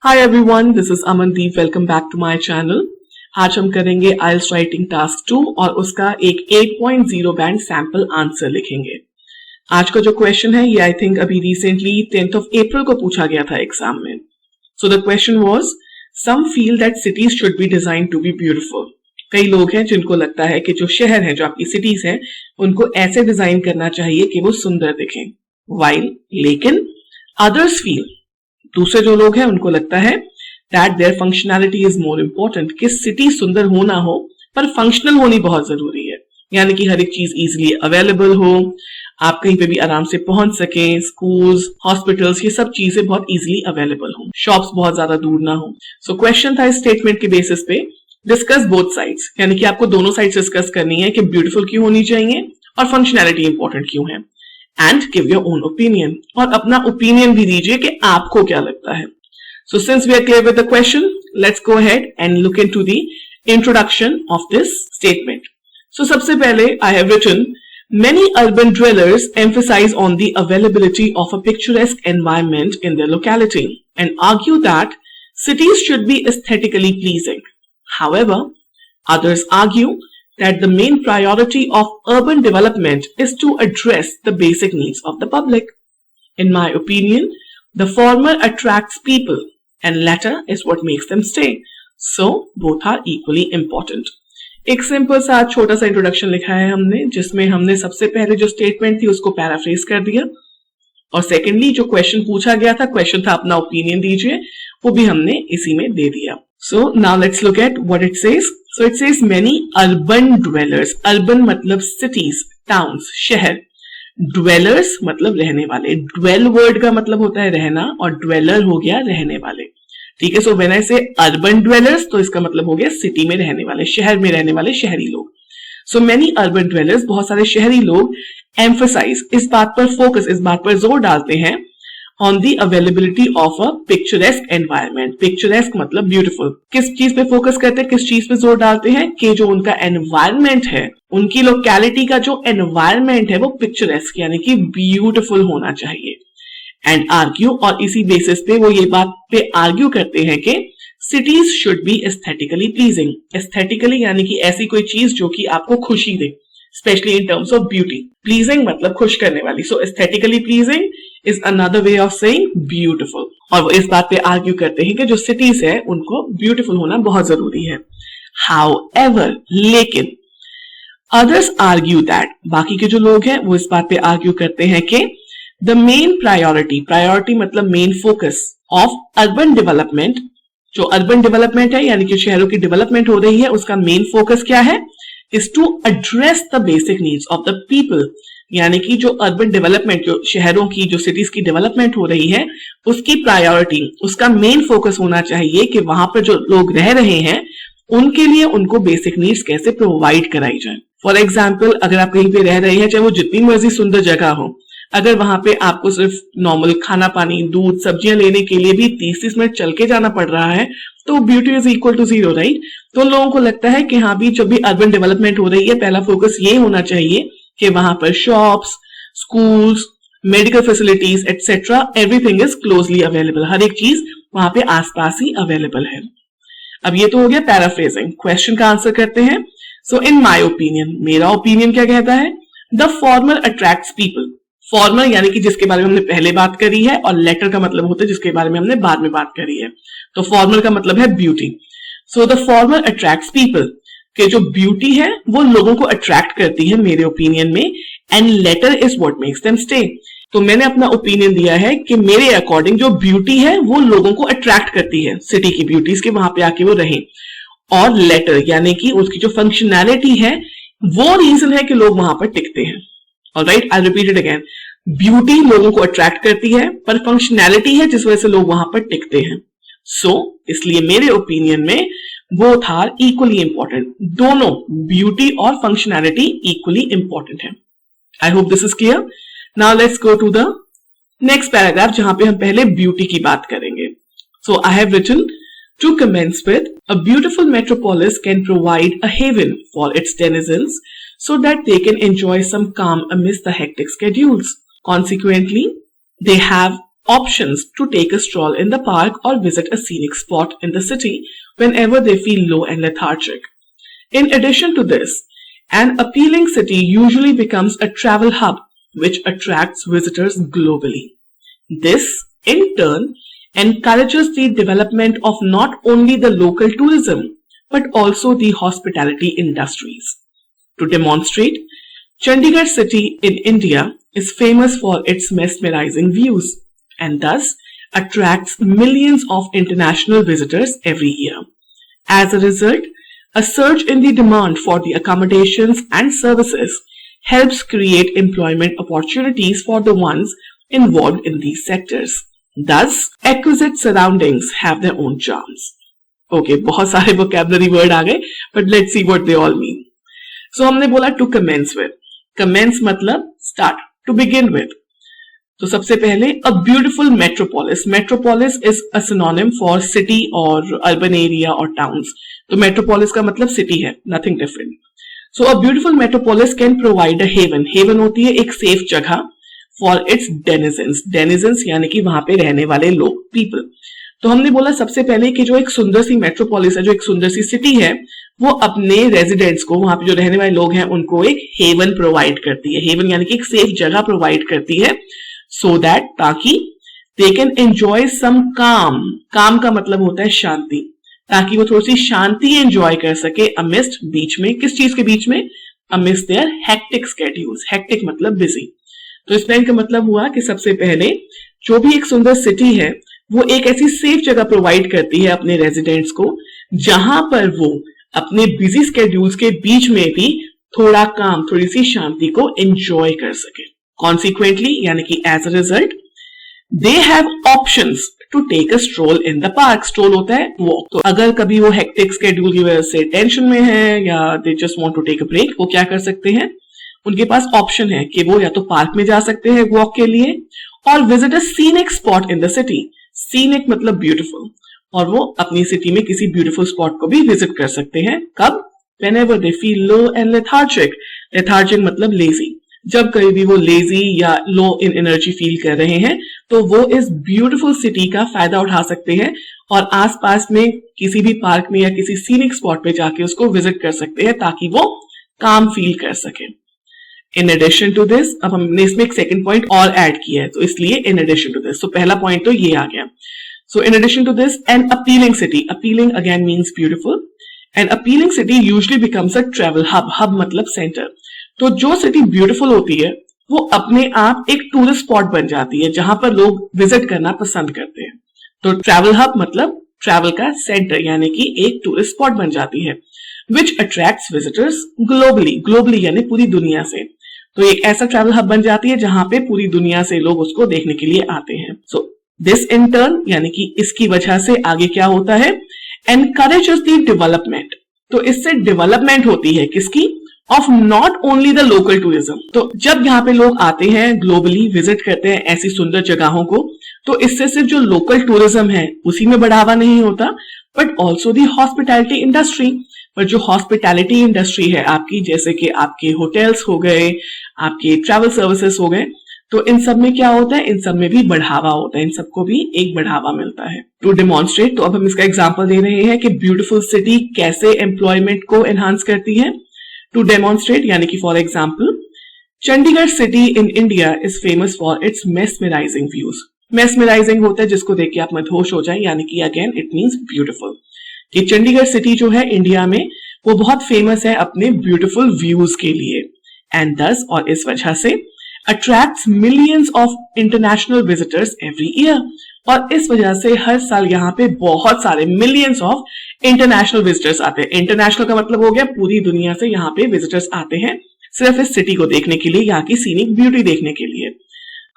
Hi everyone, this is Amandeep. Welcome back to my channel. आज हम करेंगे IELTS writing task 2 और उसका एक 8.0 बैंड सैंपल आंसर लिखेंगे। आज का जो क्वेश्चन है ये आई थिंक अभी रिसेंटली 10th of April को पूछा गया था एग्जाम में। So the question was some feel that cities should be design to be beautiful. कई लोग हैं जिनको लगता है कि जो शहर हैं, जो आपकी सिटीज हैं, उनको ऐसे डिजाइन करना चाहिए कि वो सुंदर दिखें। वाइल लेकिन अदर्स फील, दूसरे जो लोग हैं उनको लगता है that their functionality is more important, कि सिटी सुंदर हो ना हो पर फंक्शनल होनी बहुत जरूरी है। यानी कि हर एक चीज इजीली अवेलेबल हो, आप कहीं पे भी आराम से पहुंच सकें, स्कूल्स, हॉस्पिटल्स, ये सब चीजें बहुत इजीली अवेलेबल हो, शॉप्स बहुत ज्यादा दूर ना हो। सो क्वेश्चन था इस स्टेटमेंट के बेसिस पे डिस्कस बोथ साइड्स, यानी कि आपको दोनों साइड्स डिस्कस करनी है कि ब्यूटीफुल क्यों होनी चाहिए और फंक्शनैलिटी इंपॉर्टेंट क्यों है। And give your own opinion, और अपना ओपिनियन भी दीजिए कि आपको क्या लगता है। So since we are clear with the question, let's go ahead and look into the introduction of this statement. So सबसे पहले I have written many urban dwellers emphasize on the availability of a picturesque environment in their locality and argue that cities should be aesthetically pleasing. However, others argue that the main priority of urban development is to address the basic needs of the public. In my opinion, the former attracts people and latter is what makes them stay. So, both are equally important. एक simple सा छोटा सा introduction लिखा है हमने, जिसमें हमने सबसे पहले जो स्टेटमेंट थी उसको पैराफ्रेज कर दिया, और सेकेंडली जो क्वेश्चन पूछा गया था, क्वेश्चन था अपना ओपिनियन दीजिए, वो भी हमने इसी में दे दिया। So now let's look at what it says. So it says many urban dwellers, urban मतलब सिटीज, टाउन्स, शहर, ड्वेलर्स मतलब रहने वाले, ड्वेल वर्ड का मतलब होता है रहना और ड्वेलर हो गया रहने वाले। ठीक है, सो व्हेन आई से अर्बन ड्वेलर्स तो इसका मतलब हो गया सिटी में रहने वाले, शहर में रहने वाले शहरी लोग। सो मेनी अर्बन ड्वेलर्स, बहुत सारे शहरी लोग, एम्फसाइज, इस बात पर फोकस, इस बात पर जोर डालते हैं, on the availability of a picturesque environment. Picturesque मतलब ब्यूटीफुल। किस चीज पे फोकस करते हैं, किस चीज पे जोर डालते हैं कि जो उनका एनवायरमेंट है, उनकी लोकेलिटी का जो एनवायरमेंट है वो पिक्चरेस्क यानी कि ब्यूटीफुल होना चाहिए। एंड आर्ग्यू, और इसी बेसिस पे वो ये बात पे आर्ग्यू करते हैं कि cities should be aesthetically pleasing. Aesthetically यानी कि ऐसी कोई चीज जो कि आपको खुशी दे, specially in terms of beauty. Pleasing मतलब खुश करने वाली, so aesthetically pleasing is another way of saying beautiful. और वो इस बात पे आर्ग्यू करते हैं कि जो सिटीज है उनको ब्यूटीफुल होना बहुत जरूरी है। हाउएवर, लेकिन अदर्स आर्ग्यू दैट, बाकी के जो लोग हैं वो इस बात पे आर्ग्यू करते हैं कि द मेन प्रायोरिटी, प्रायोरिटी मतलब main focus of urban development, जो अर्बन डेवलपमेंट है यानी कि शहरों की डेवलपमेंट हो रही है, उसका मेन फोकस क्या है, is to address the basic needs of the people. यानी कि जो अर्बन डेवलपमेंट, जो शहरों की, जो सिटीज की डेवलपमेंट हो रही है, उसकी प्रायोरिटी, उसका मेन फोकस होना चाहिए कि वहां पर जो लोग रह रहे हैं उनके लिए उनको बेसिक नीड्स कैसे प्रोवाइड कराई जाए। फॉर एग्जाम्पल, अगर आप कहीं पे रह रहे हैं, चाहे वो जितनी मर्जी सुंदर जगह हो, अगर वहां पे आपको सिर्फ नॉर्मल खाना पानी, दूध, सब्जियां लेने के लिए भी 30-30 मिनट चल के जाना पड़ रहा है, तो beauty is equal to zero, right. तो लोगों को लगता है कि हाँ भी, जब भी अर्बन डेवलपमेंट हो रही है, पहला फोकस ये होना चाहिए कि वहां पर shops, schools, medical facilities etcetera, everything is closely available. हर एक चीज वहां पे आसपास ही अवेलेबल है। अब ये तो हो गया पैराफ्रेजिंग। क्वेश्चन का आंसर करते हैं। सो इन माई ओपिनियन, मेरा ओपिनियन क्या कहता है, the former attracts people. Farmer यानी कि जिसके बारे में हमने पहले बात करी है, और लेटर का मतलब होता है जिसके बारे में हमने बाद में बात करी है। तो फॉर्मर का मतलब है beauty. So the former attracts people, कि जो ब्यूटी है वो लोगों को अट्रैक्ट करती है मेरे ओपिनियन में, and later is what makes them stay. तो मैंने अपना ओपिनियन दिया है कि मेरे अकॉर्डिंग जो ब्यूटी है वो लोगों को अट्रैक्ट करती है, सिटी की ब्यूटीज के, वहां पे आके वो रहें। और लेटर यानी कि उसकी जो फंक्शनैलिटी है वो रीजन है कि लोग वहां पर टिकते हैं। Alright, I repeat it again. Beauty लोगों को अट्रैक्ट करती है, पर फंक्शनैलिटी है जिस वजह से लोग वहां पर टिकते हैं। सो इसलिए मेरे ओपिनियन में बोथ आर इक्वली इंपॉर्टेंट, दोनों ब्यूटी और फंक्शनैलिटी इक्वली इंपॉर्टेंट है। I hope this is clear. Now let's go to the next paragraph, जहां पे हम पहले ब्यूटी की बात करेंगे। So I have written to commence with, a beautiful metropolis can provide a haven for its denizens so that they can enjoy some calm amidst the hectic schedules. Consequently, they have options to take a stroll in the park or visit a scenic spot in the city whenever they feel low and lethargic. In addition to this, an appealing city usually becomes a travel hub which attracts visitors globally. This, in turn, encourages the development of not only the local tourism but also the hospitality industries. To demonstrate, Chandigarh city in India is famous for its mesmerizing views and thus attracts millions of international visitors every year. As a result, a surge in the demand for the accommodations and services helps create employment opportunities for the ones involved in these sectors. Thus, exquisite surroundings have their own charms. Okay, बहुत सारे vocabulary word आ गए, but let's see what they all mean. So हमने बोला to commence with. Commence मतलब start, to begin with. तो सबसे पहले a beautiful metropolis. Metropolis is a synonym for city or urban area or towns. तो metropolis का मतलब city है, nothing different. So a beautiful metropolis can provide a haven. Haven होती है एक safe जगह for its denizens. Denizens यानी कि वहां पे रहने वाले लोग, people. तो हमने बोला सबसे पहले कि जो एक सुंदर सी मेट्रोपोलिस है, जो एक सुंदर सी सिटी है, वो अपने रेजिडेंट्स को, वहां पे जो रहने वाले लोग हैं, उनको एक हेवन प्रोवाइड करती है. हेवन यानी कि एक सेफ जगह प्रोवाइड करती है, सो दैट ताकि दे कैन एंजॉय सम काम. काम का मतलब होता है शांति, ताकि वो थोड़ी सी शांति एंजॉय कर सके अमिस्ट, बीच में. किस चीज के बीच में? Amidst their hectic schedules. Hectic मतलब बिजी. तो इस लाइन का मतलब हुआ कि सबसे पहले जो भी एक सुंदर सिटी है वो एक ऐसी सेफ जगह प्रोवाइड करती है अपने रेजिडेंट्स को, जहां पर वो अपने बिजी स्केड्यूल्स के बीच में भी थोड़ा काम, थोड़ी सी शांति को एंजॉय कर सके. कॉन्सिक्वेंटली यानी कि as a result they have options to take a stroll in the park. Stroll होता है वॉक. तो अगर कभी वो हेक्टिक स्केड्यूल की वजह से टेंशन में है या they just want to take a break, वो क्या कर सकते हैं? उनके पास ऑप्शन है कि वो या तो पार्क में जा सकते हैं वॉक के लिए, और visit a scenic spot in the city. Scenic मतलब ब्यूटीफुल, और वो अपनी सिटी में किसी ब्यूटीफुल स्पॉट को भी विजिट कर सकते हैं. कब? Whenever they feel low and lethargic. Lethargic मतलब लेजी. जब कभी भी वो लेजी या लो इन एनर्जी फील कर रहे हैं, तो वो इस ब्यूटीफुल सिटी का फायदा उठा सकते हैं और आसपास में किसी भी पार्क में या किसी सीनिक स्पॉट पे जाके उसको विजिट कर सकते हैं, ताकि वो काम फील कर सके. इन एडिशन टू दिस, अब हमने इसमें एक सेकंड पॉइंट और ऐड किया है, तो इसलिए इन एडिशन टू दिस. तो पहला पॉइंट तो ये आ गया. So in addition to this, an appealing city. Appealing again means beautiful. An appealing city usually becomes a travel hub. Hub मतलब सेंटर. तो जो सिटी ब्यूटीफुल होती है वो अपने आप एक टूरिस्ट स्पॉट बन जाती है, जहां पर लोग विजिट करना पसंद करते हैं. तो ट्रेवल हब मतलब ट्रेवल का सेंटर, यानी कि एक टूरिस्ट स्पॉट बन जाती है, विच अट्रैक्ट्स विजिटर्स ग्लोबली. ग्लोबली यानी पूरी दुनिया से. तो एक ऐसा ट्रैवल हब बन जाती है जहां पे पूरी दुनिया से लोग उसको देखने के लिए आते हैं. सो दिस इन टर्न यानी कि इसकी वजह से आगे क्या होता है? Encourages the development. तो इससे डेवलपमेंट होती है किसकी? Of not only the local tourism. तो जब यहाँ पे लोग आते हैं ग्लोबली विजिट करते हैं ऐसी सुंदर जगहों को, तो इससे सिर्फ जो लोकल टूरिज्म है उसी में बढ़ावा नहीं होता, but also the hospitality industry. पर जो हॉस्पिटैलिटी इंडस्ट्री है आपकी, जैसे कि आपके होटल्स हो गए, आपके ट्रैवल सर्विसेज हो गए, तो इन सब में क्या होता है? इन सब में भी बढ़ावा होता है, इन सबको भी एक बढ़ावा मिलता है. टू डेमोन्स्ट्रेट, तो अब हम इसका एग्जांपल दे रहे हैं कि ब्यूटीफुल सिटी कैसे एम्प्लॉयमेंट को एनहांस करती है. टू डेमोन्स्ट्रेट यानी कि for example, Chandigarh city in India is famous for its mesmerising views. Mesmerising होता है जिसको देख के आप मदहोश हो जाए, यानी कि अगेन इट मीन्स ब्यूटीफुल. कि चंडीगढ़ सिटी जो है इंडिया में वो बहुत फेमस है अपने ब्यूटीफुल व्यूज के लिए, एंड दस और इस वजह से attracts millions of international visitors every year. और इस वजह से हर साल यहाँ पे बहुत सारे मिलियंस ऑफ इंटरनेशनल विजिटर्स आते हैं. इंटरनेशनल का मतलब हो गया पूरी दुनिया से यहाँ पे विजिटर्स आते हैं सिर्फ इस सिटी को देखने के लिए, यहाँ की सीनिक ब्यूटी देखने के लिए.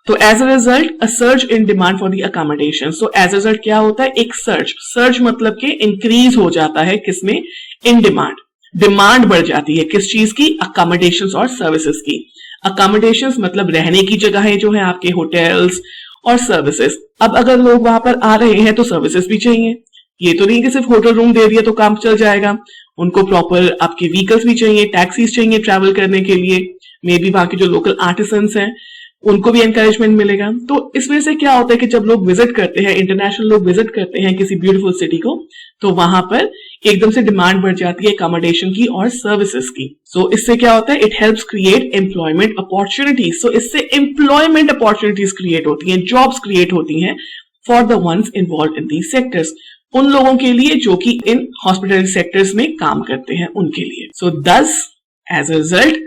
तो as a result a surge in demand for the accommodation. So as a result क्या होता है? एक सर्ज. सर्ज मतलब के इंक्रीज हो जाता है किसमें? In demand. डिमांड बढ़ जाती है किस चीज की? अकोमोडेशन और सर्विसेज की. अकोमोडेशन मतलब रहने की जगह जो है आपके होटल्स, और सर्विसेज. अब अगर लोग वहां पर आ रहे हैं तो सर्विसेज भी चाहिए. ये तो नहीं कि सिर्फ होटल रूम दे दिया तो काम चल जाएगा. उनको प्रॉपर आपके व्हीकल्स भी चाहिए, टैक्सीज चाहिए ट्रैवल करने के लिए. मे बी वहां के जो लोकल आर्टिसंस हैं उनको भी एनकरेजमेंट मिलेगा। तो इस वजह से क्या होता है कि जब लोग विजिट करते हैं, इंटरनेशनल लोग विजिट करते हैं किसी ब्यूटीफुल सिटी को, तो वहां पर एकदम से डिमांड बढ़ जाती है अकोमोडेशन की और सर्विसेज की। सो इससे क्या होता है, it helps create employment opportunities. सो इससे एम्प्लॉयमेंट अपॉर्चुनिटीज क्रिएट होती हैं, जॉब्स क्रिएट होती हैं for the ones involve in these sectors, उन लोगों के लिए जो कि इन हॉस्पिटल सेक्टर्स में काम करते हैं उनके लिए। So thus as a result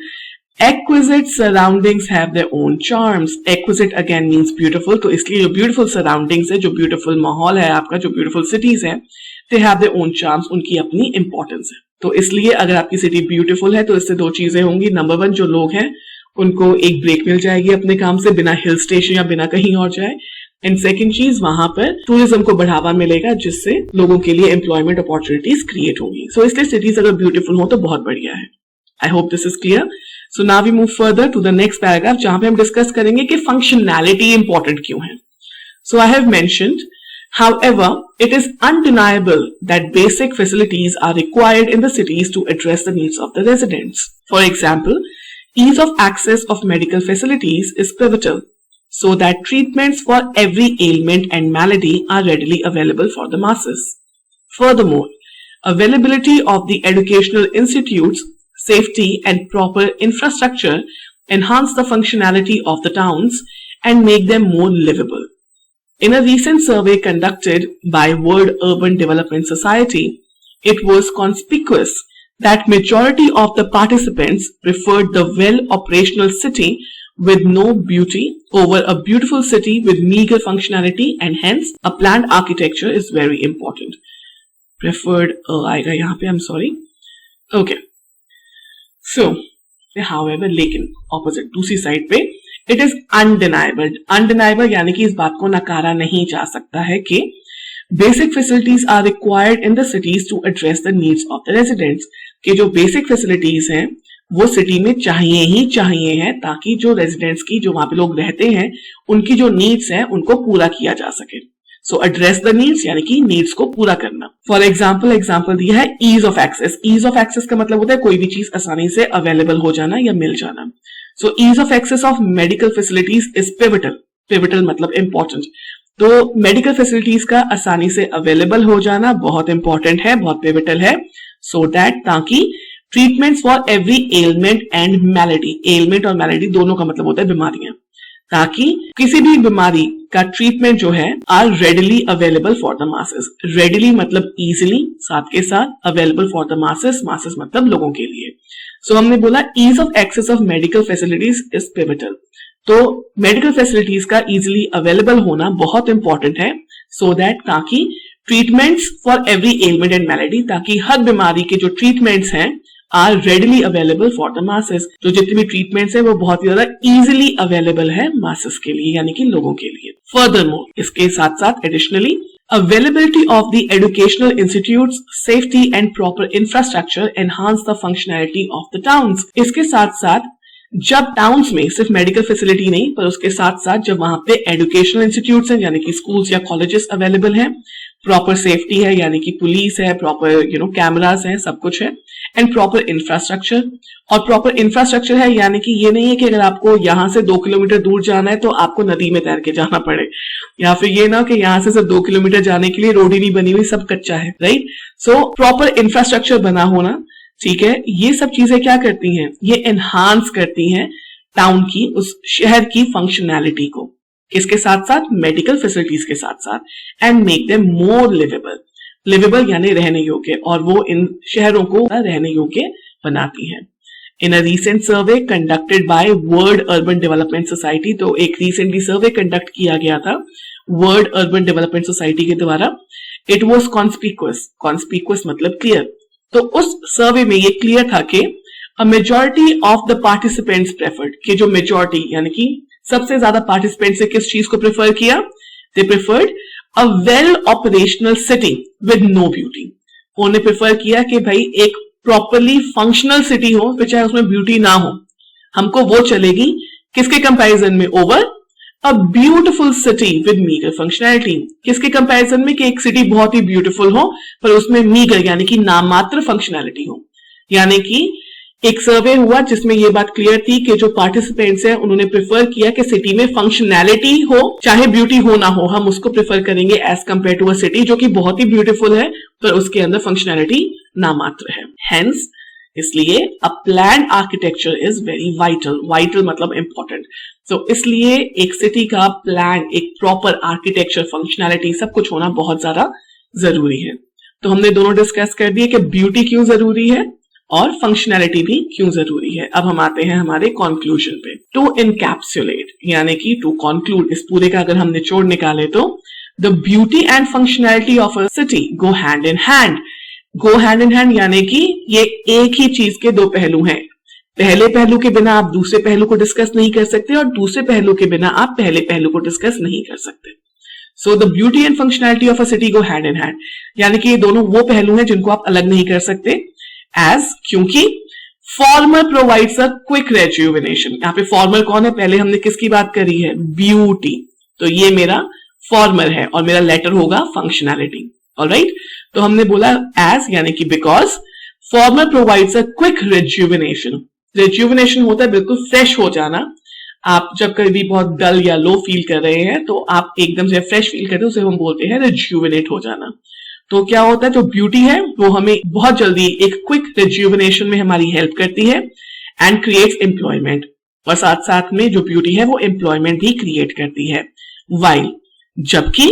exquisite surroundings have their own charms. Exquisite again means beautiful, तो इसलिए जो ब्यूटीफुल सराउंडिंग्स है, जो ब्यूटीफुल माहौल है आपका, जो ब्यूटीफुल सिटीज है, they have their own charms, उनकी अपनी इंपॉर्टेंस है। तो इसलिए अगर आपकी सिटी ब्यूटीफुल है तो इससे दो चीजें होंगी। नंबर वन, जो लोग हैं उनको एक ब्रेक मिल जाएगी अपने काम से, बिना हिल स्टेशन या बिना कहीं और जाए। एंड सेकेंड चीज, वहां पर टूरिज्म को बढ़ावा मिलेगा जिससे लोगों के लिए एम्प्लॉयमेंट अपॉर्चुनिटीज क्रिएट होंगी। सो इसलिए सिटीज अगर ब्यूटीफुल हो तो बहुत बढ़िया है। I hope this is clear. So now we move further to the next paragraph, जहां पे हम डिस्कस करेंगे कि फंक्शनैलिटी इंपॉर्टेंट क्यों है। So I have mentioned, however, it is undeniable that basic facilities are required in the cities to address the needs of the residents. For example, ease of access of medical facilities is pivotal, so that treatments for every ailment and malady are readily available for the masses. Furthermore, availability of the educational institutes, safety and proper infrastructure enhance the functionality of the towns and make them more livable. In a recent survey conducted by World Urban Development Society, it was conspicuous that majority of the participants preferred the well-operational city with no beauty over a beautiful city with meager functionality, and hence a planned architecture is very important. Preferred आएगा यहाँ पे, I'm sorry. Okay. So, however, लेकिन opposite दूसरी side पे it is undeniable. Undeniable यानी कि इस बात को नकारा नहीं जा सकता है कि basic facilities are required in the cities to address the needs of the residents, कि जो बेसिक फैसिलिटीज हैं वो सिटी में चाहिए ही चाहिए हैं ताकि जो रेजिडेंट्स की, जो वहां पे लोग रहते हैं, उनकी जो नीड्स हैं उनको पूरा किया जा सके। सो एड्रेस द नीड्स यानी कि नीड्स को पूरा करना। फॉर एग्जाम्पल दिया है ease of access. Ease of access का मतलब होता है कोई भी चीज आसानी से अवेलेबल हो जाना या मिल जाना। So ease of access of medical facilities is pivotal. Pivotal मतलब important. तो मेडिकल फैसिलिटीज का आसानी से अवेलेबल हो जाना बहुत इंपॉर्टेंट है, बहुत पिवटल है, so that ताकि treatments for every element and malady, element और मैलेडी दोनों का मतलब होता है बीमारियां, ताकि किसी भी बीमारी का ट्रीटमेंट जो है are readily available for the masses. Readily मतलब इजिली, साथ के साथ available for the masses, masses मतलब लोगों के लिए। सो हमने बोला ease of access of medical facilities is pivotal, तो मेडिकल फैसिलिटीज का इजिली अवेलेबल होना बहुत इंपॉर्टेंट है, सो दैट ताकि treatments for every element and malady, ताकि हर बीमारी के जो ट्रीटमेंट्स हैं are readily available for the masses, जो जितने भी ट्रीटमेंट्स हैं वो बहुत ही ज्यादा इजिली अवेलेबल है मासेस के लिए, यानी कि लोगों के लिए। फर्दरमोर, इसके साथ साथ additionally availability of the educational institutes, safety and proper infrastructure enhance the functionality of the towns. इसके साथ साथ जब टाउन्स में सिर्फ मेडिकल फैसिलिटी नहीं, पर उसके साथ साथ जब वहां पे एजुकेशनल इंस्टीट्यूट्स हैं यानी कि स्कूल्स या कॉलेजेस अवेलेबल हैं, प्रॉपर सेफ्टी है यानी कि पुलिस है, प्रॉपर कैमरास हैं, सब कुछ है, एंड प्रॉपर इंफ्रास्ट्रक्चर। और प्रॉपर इंफ्रास्ट्रक्चर है यानी कि ये नहीं है कि अगर आपको यहां से 2 किलोमीटर दूर जाना है तो आपको नदी में तैर के जाना पड़े, या फिर ये ना कि यहां से सिर्फ 2 किलोमीटर जाने के लिए रोड ही नहीं बनी हुई, सब कच्चा है, राइट। सो प्रॉपर इंफ्रास्ट्रक्चर बना होना, ठीक है, ये सब चीजें क्या करती हैं, ये एनहांस करती हैं टाउन की, उस शहर की फंक्शनैलिटी को, इसके साथ साथ मेडिकल फैसिलिटीज के साथ साथ, and make them more liveable. Liveable यानी रहने योग्य, और वो इन शहरों को रहने योग्य बनाती हैं। In a recent survey conducted by World Urban Development Society, तो एक रिसेंटली सर्वे कंडक्ट किया गया था वर्ल्ड अर्बन डेवलपमेंट सोसाइटी के द्वारा। इट वॉज कॉन्स्पिक्वस, कॉन्स्पिक्वस मतलब क्लियर। तो उस सर्वे में ये क्लियर था कि a majority of the participants preferred, कि जो मेजॉरिटी यानी कि सबसे ज्यादा पार्टिसिपेंट्स ने किस चीज को प्रेफर किया, they preferred a well operational city with no beauty. उन्होंने प्रेफर किया कि भाई एक प्रॉपरली फंक्शनल सिटी हो, फिर चाहे उसमें ब्यूटी ना हो, हमको वो चलेगी, किसके कंपैरिजन में, over a beautiful city with meagre functionality. किसके कंपैरिजन में, कि एक सिटी बहुत ही ब्यूटीफुल हो पर उसमें मीगर यानी कि नाम मात्र फंक्शनैलिटी हो, यानी कि एक सर्वे हुआ जिसमें ये बात क्लियर थी कि जो पार्टिसिपेंट्स हैं उन्होंने प्रेफर किया कि सिटी में फंक्शनैलिटी हो, चाहे ब्यूटी हो ना हो, हम उसको प्रेफर करेंगे as compared to a city जो कि बहुत ही ब्यूटीफुल है पर उसके अंदर फंक्शनैलिटी नामात्र है। हेंस इसलिए अ planned architecture is very vital, vital मतलब इंपॉर्टेंट। सो इसलिए एक सिटी का प्लान, एक प्रॉपर आर्किटेक्चर, फंक्शनैलिटी सब कुछ होना बहुत ज्यादा जरूरी है। तो हमने दोनों डिस्कस कर दिए कि ब्यूटी क्यों जरूरी है और फंक्शनैलिटी भी क्यों जरूरी है। अब हम आते हैं हमारे कंक्लूजन पे। टू इनकैप्सुलेट यानी कि टू कंक्लूड, इस पूरे का अगर हम निचोड़ निकाले तो the beauty and functionality of a city go hand in hand. Go hand in hand यानी कि ये एक ही चीज के दो पहलू हैं। पहले पहलू के बिना आप दूसरे पहलू को डिस्कस नहीं कर सकते और दूसरे पहलू के बिना आप पहले पहलू को डिस्कस नहीं कर सकते। So the beauty and functionality of a city go hand in hand यानी कि ये दोनों वो पहलू हैं जिनको आप अलग नहीं कर सकते। एज क्योंकि farmer provides a quick rejuvenation. यहाँ पे फॉर्मर कौन है? पहले हमने किसकी बात करी है? ब्यूटी। तो ये मेरा फॉर्मर है और मेरा लेटर होगा फंक्शनैलिटी। ऑलराइट, तो हमने बोला एज यानी कि because farmer provides a quick rejuvenation. Rejuvenation होता है बिल्कुल फ्रेश हो जाना। आप जब कभी बहुत डल या लो फील कर रहे हैं तो आप एकदम से फ्रेश फील करते हैं, उसे हम बोलते हैं रेजुवेनेट हो जाना। तो क्या होता है, जो ब्यूटी है वो हमें बहुत जल्दी एक क्विक रिज्यूविनेशन में हमारी हेल्प करती है एंड क्रिएट्स एम्प्लॉयमेंट, और साथ साथ में जो ब्यूटी है वो एम्प्लॉयमेंट भी क्रिएट करती है। वाइल जबकि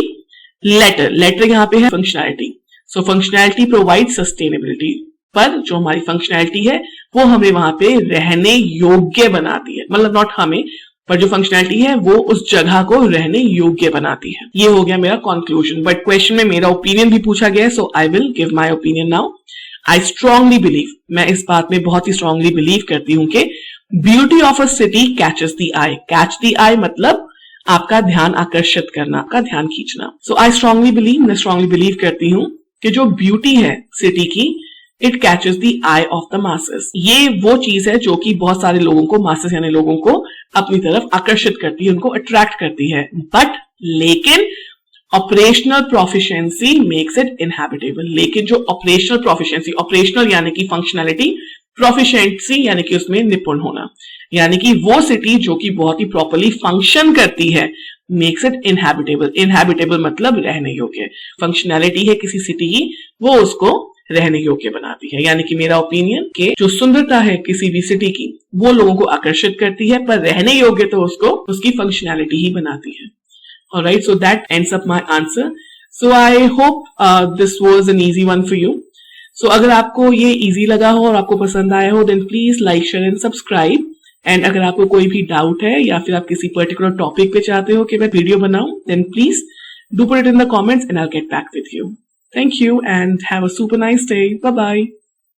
लेटर यहाँ पे है फंक्शनैलिटी। सो फंक्शनैलिटी प्रोवाइड सस्टेनेबिलिटी, पर जो हमारी फंक्शनैलिटी है वो हमें वहां पे रहने योग्य बनाती है। मतलब नॉट हमें, पर जो फंक्शनैलिटी है वो उस जगह को रहने योग्य बनाती है। ये हो गया मेरा कंक्लूजन। बट क्वेश्चन में मेरा ओपिनियन भी पूछा गया है, so I will give my opinion now. I strongly believe, मैं इस बात में बहुत ही स्ट्रांगली बिलीव करती हूँ कि beauty of a city catches the eye. Catch the eye मतलब आपका ध्यान आकर्षित करना, आपका ध्यान खींचना। सो आई स्ट्रांगली बिलीव, मैं स्ट्रांगली बिलीव करती हूँ कि जो ब्यूटी है सिटी की, it catches the eye of the masses. ये वो चीज है जो कि बहुत सारे लोगों को, मासेस यानी लोगों को अपनी तरफ आकर्षित करती है, उनको अट्रैक्ट करती है। बट लेकिन ऑपरेशनल प्रोफिशिएंसी मेक्स इट इनहैबिटेबल। लेकिन जो ऑपरेशनल प्रोफिशिएंसी, ऑपरेशनल यानी कि फंक्शनैलिटी, प्रोफिशिएंसी यानी कि उसमें निपुण होना, यानी कि वो सिटी जो कि बहुत ही प्रॉपर्ली फंक्शन करती है, मेक्स इट इनहैबिटेबल। इनहैबिटेबल मतलब रहने योग्य। फंक्शनैलिटी है किसी सिटी की, वो उसको रहने योग्य बनाती है। यानी कि मेरा ओपिनियन कि जो सुंदरता है किसी भी सिटी की वो लोगों को आकर्षित करती है, पर रहने योग्य तो उसको उसकी फंक्शनैलिटी ही बनाती है। Alright, so that ends up my answer. So I hope this was an easy one for you. So अगर आपको ये इजी लगा हो और आपको पसंद आया हो, then please like, share and subscribe. And अगर आपको कोई भी डाउट है या फिर आप किसी पर्टिकुलर टॉपिक पे चाहते हो कि मैं वीडियो बनाऊं, then please do put it in the comments and I'll get back with you. Thank you and have a super nice day. Bye bye.